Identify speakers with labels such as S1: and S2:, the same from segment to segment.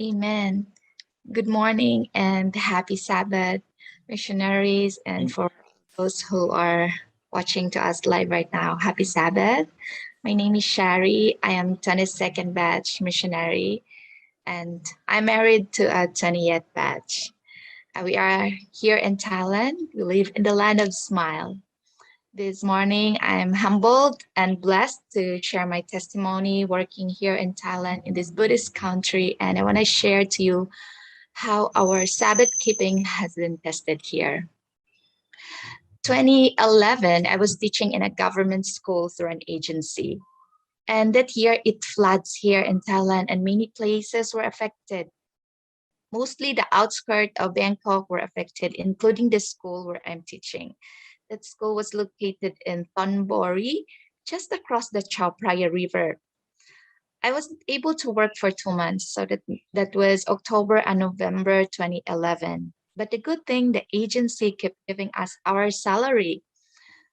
S1: Amen. Good morning and happy Sabbath, missionaries, and for those who are watching to us live right now, happy Sabbath. My name is Shari. I am 22nd batch missionary, and I'm married to a 20th batch. We are here in Thailand. We live in the land of smile. This morning, I'm humbled and blessed to share my testimony working here in Thailand in this Buddhist country. And I want to share to you how our Sabbath keeping has been tested here. 2011, I was teaching in a government school through an agency. And that year, it floods here in Thailand, and many places were affected. Mostly the outskirts of Bangkok were affected, including the school where I'm teaching. That school was located in Thonburi, just across the Chao Phraya River. I wasn't able to work for 2 months, so that was October and November 2011. But the good thing, the agency kept giving us our salary.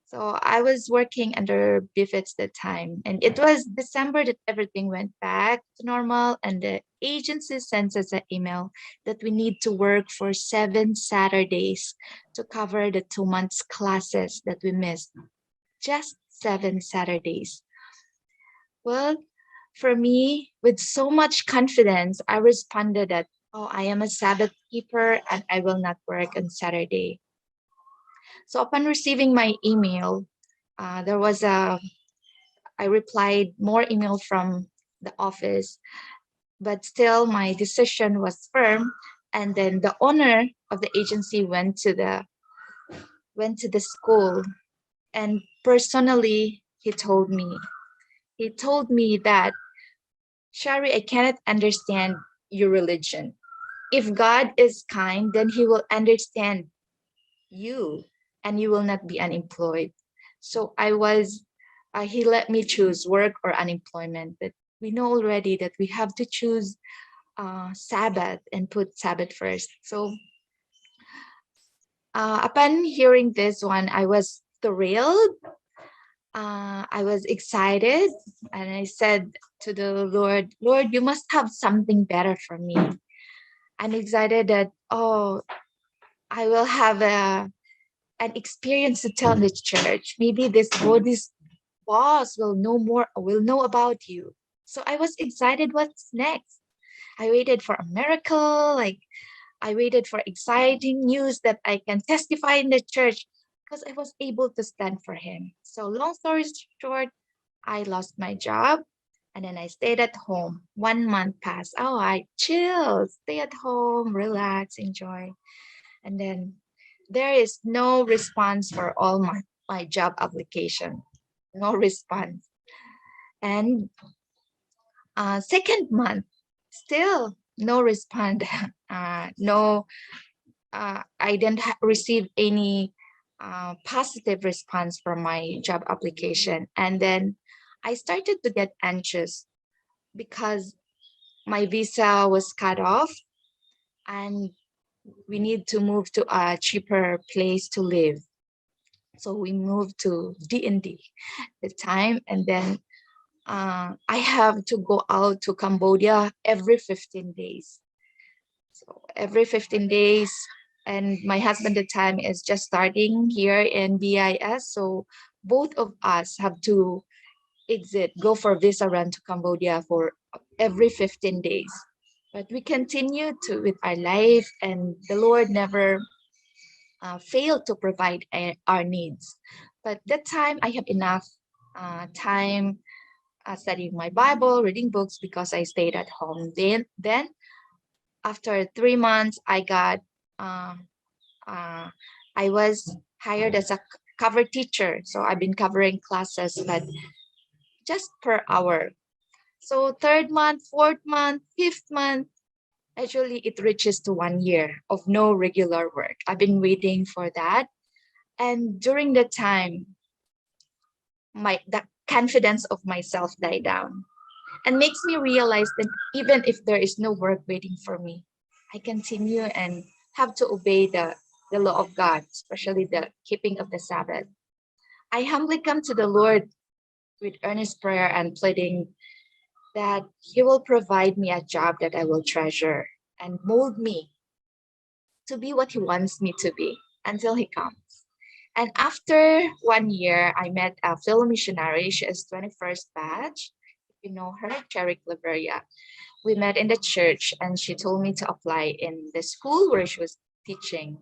S1: So I was working under Bifits that time, and it was December that everything went back to normal, and the agency sends us an email that we need to work for 7 Saturdays to cover the 2 months classes that we missed. Just 7 Saturdays. Well, for me, with so much confidence, I responded that, oh, I am a Sabbath keeper and I will not work on Saturday. So upon receiving my email, there was I replied more email from the office, but still my decision was firm. And then the owner of the agency went to the school, and personally he told me that, Shari, I cannot understand your religion. If God is kind, then he will understand you and you will not be unemployed. So he let me choose work or unemployment. But we know already that we have to choose Sabbath and put Sabbath first. So upon hearing this one, I was thrilled. I was excited, and I said to the Lord, Lord, you must have something better for me. I'm excited that, oh, I will have an experience to tell in the church. Maybe this Buddhist boss will know about you. So I was excited what's next. I waited for a miracle, like I waited for exciting news that I can testify in the church because I was able to stand for him. So long story short, I lost my job and then I stayed at home. 1 month passed. Oh, I chill, stay at home, relax, enjoy. And then there is no response for all my job application. No response. And second month, still no response. No, I didn't receive any positive response from my job application. And then I started to get anxious because my visa was cut off and we need to move to a cheaper place to live. So we moved to D&D at the time. And then I have to go out to Cambodia every 15 days. So every 15 days, and my husband at the time is just starting here in BIS. So both of us have to go for visa run to Cambodia for every 15 days. But we continue to with our life, and the Lord never failed to provide our needs. But that time, I have enough time studying my Bible, reading books because I stayed at home. Then after 3 months, uh, uh, I was hired as a cover teacher. So I've been covering classes, but just per hour. So third month, fourth month, fifth month, actually it reaches to 1 year of no regular work. I've been waiting for that. And during the time, the confidence of myself died down and makes me realize that even if there is no work waiting for me, I continue and have to obey the law of God, especially the keeping of the Sabbath. I humbly come to the Lord with earnest prayer and pleading that He will provide me a job that I will treasure and mold me to be what He wants me to be until He comes. And after 1 year, I met a fellow missionary. She is 21st batch. You know her, Shari. We met in the church and she told me to apply in the school where she was teaching.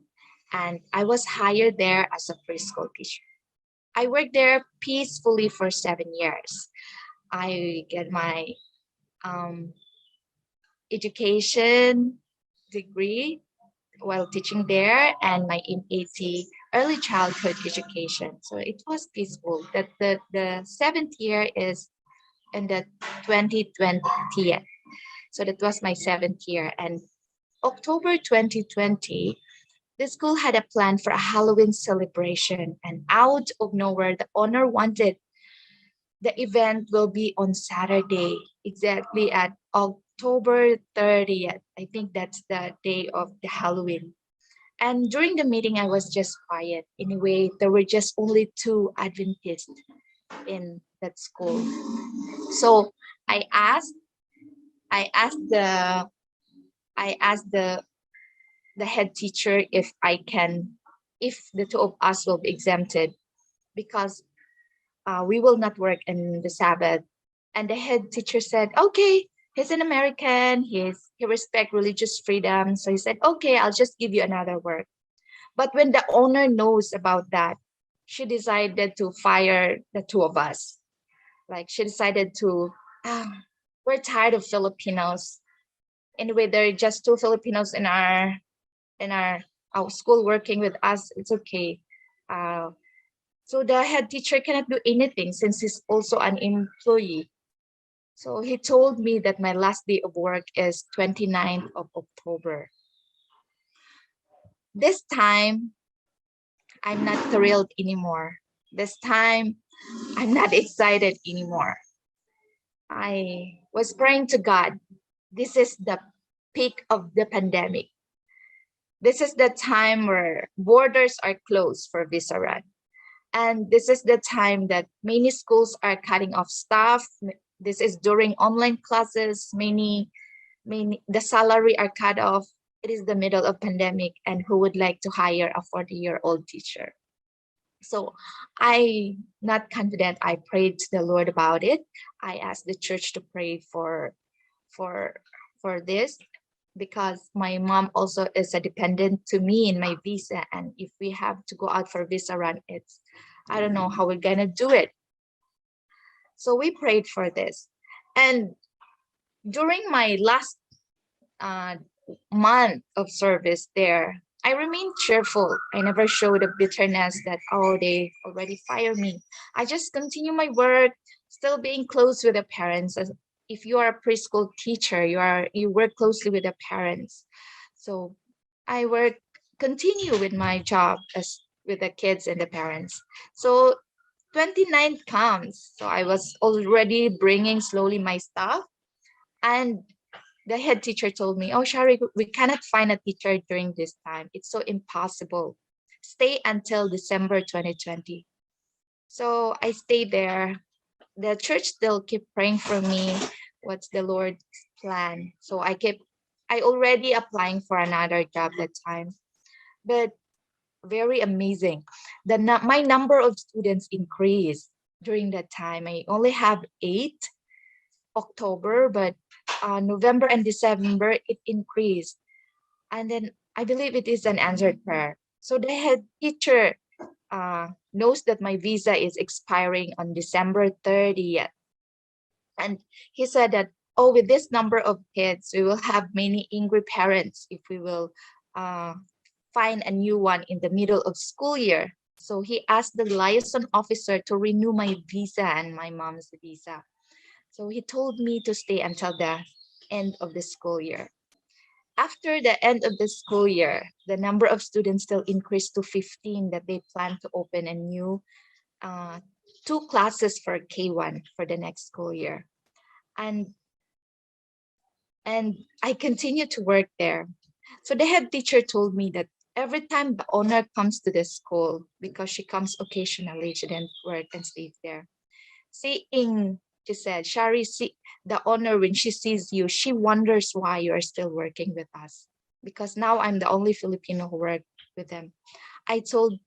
S1: And I was hired there as a preschool teacher. I worked there peacefully for 7 years. I get my um, education degree while teaching there and my MAT early childhood education. So it was peaceful. That the seventh year is in the 2020. So that was my seventh year. And October 2020, the school had a plan for a Halloween celebration. And out of nowhere, the owner wanted the event will be on Saturday, exactly at October 30th. I think that's the day of the Halloween. And during the meeting, I was just quiet. Anyway, there were just only two Adventists in that school. So I asked, I asked the, I asked the head teacher if I can, if the two of us will be exempted because we will not work in the Sabbath. And the head teacher said, okay, he's an American. He respect religious freedom. So he said, okay, I'll just give you another work. But when the owner knows about that, she decided to fire the two of us. Like she decided to, ah, we're tired of Filipinos. Anyway, there are just two Filipinos in our school working with us. It's okay. Uh, so the head teacher cannot do anything since he's also an employee. So he told me that my last day of work is 29th of October. This time, I'm not thrilled anymore. This time, I'm not excited anymore. I was praying to God. This is the peak of the pandemic. This is the time where borders are closed for visa run. And this is the time that many schools are cutting off staff. This is during online classes. Many the salary are cut off. It is the middle of pandemic, and who would like to hire a 40-year-old teacher? So I not confident. I prayed to the Lord about it. I asked the church to pray for for this because my mom also is a dependent to me in my visa. And if we have to go out for visa run, it's I don't know how we're gonna do it. So we prayed for this. And during my last uh, month of service there, I remained cheerful. I never showed a bitterness that, oh, they already fired me. I just continue my work, still being close with the parents. As if you are a preschool teacher, you work closely with the parents. So I work, continue with my job as with the kids and the parents. So 29th comes. So I was already bringing slowly my stuff. And the head teacher told me, oh, Shari, we cannot find a teacher during this time. It's so impossible. Stay until December 2020. So I stayed there. The church still keep praying for me. What's the Lord's plan? So I already applying for another job that time. But very amazing. My number of students increased during that time. I only have 8 October, but November and December it increased. And then I believe it is an answered prayer. So the head teacher knows that my visa is expiring on December 30th. And he said that, oh, with this number of kids, we will have many angry parents if we will uh, find a new one in the middle of school year. So he asked the liaison officer to renew my visa and my mom's visa. So he told me to stay until the end of the school year. After the end of the school year, the number of students still increased to 15 that they plan to open a new uh, two classes for K1 for the next school year. And and I continue to work there. So the head teacher told me that every time the owner comes to the school, because she comes occasionally, she didn't work and stays there, seeing She said, Shari, see, the owner, when she sees you, she wonders why you are still working with us. Because now I'm the only Filipino who work with them. I told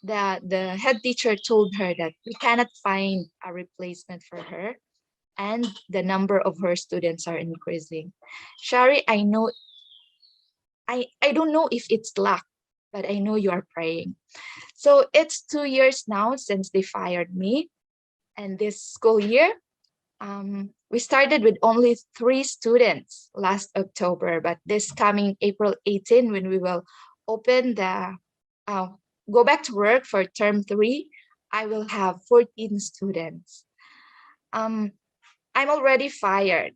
S1: that the head teacher told her that we cannot find a replacement for her and the number of her students are increasing. Shari, I don't know if it's luck, but I know you are praying. So it's 2 years now since they fired me. And this school year, we started with only 3 students last October, but this coming April 18, when we will open uh, go back to work for term 3, I will have 14 students. Um, I'm already fired.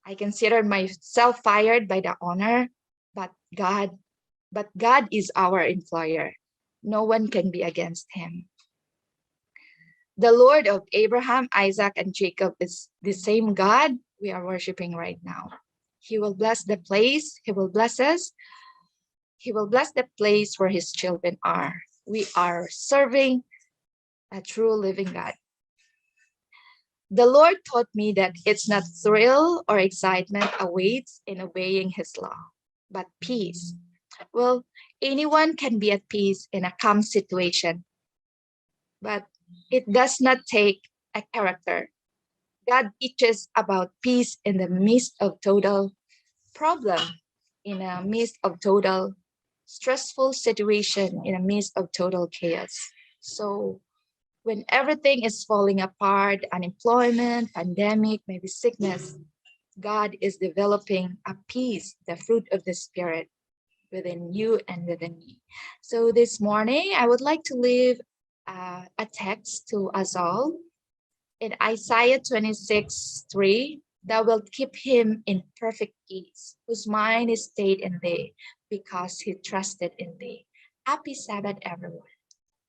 S1: I consider myself fired by the owner, but God is our employer. No one can be against him. The Lord of Abraham, Isaac, and Jacob is the same God we are worshiping right now. He will bless the place, He will bless us, He will bless the place where His children are. We are serving a true living God. The Lord taught me that it's not thrill or excitement awaits in obeying His law, but peace. Well, anyone can be at peace in a calm situation, but it does not take a character. God teaches about peace in the midst of total problem, in a midst of total stressful situation, in a midst of total chaos. So when everything is falling apart, unemployment, pandemic, maybe sickness, God is developing a peace, the fruit of the Spirit within you and within me. So this morning, I would like to leave a text to us all in Isaiah 26:3, that will keep him in perfect peace, whose mind is stayed in thee, because he trusted in thee. Happy Sabbath, everyone.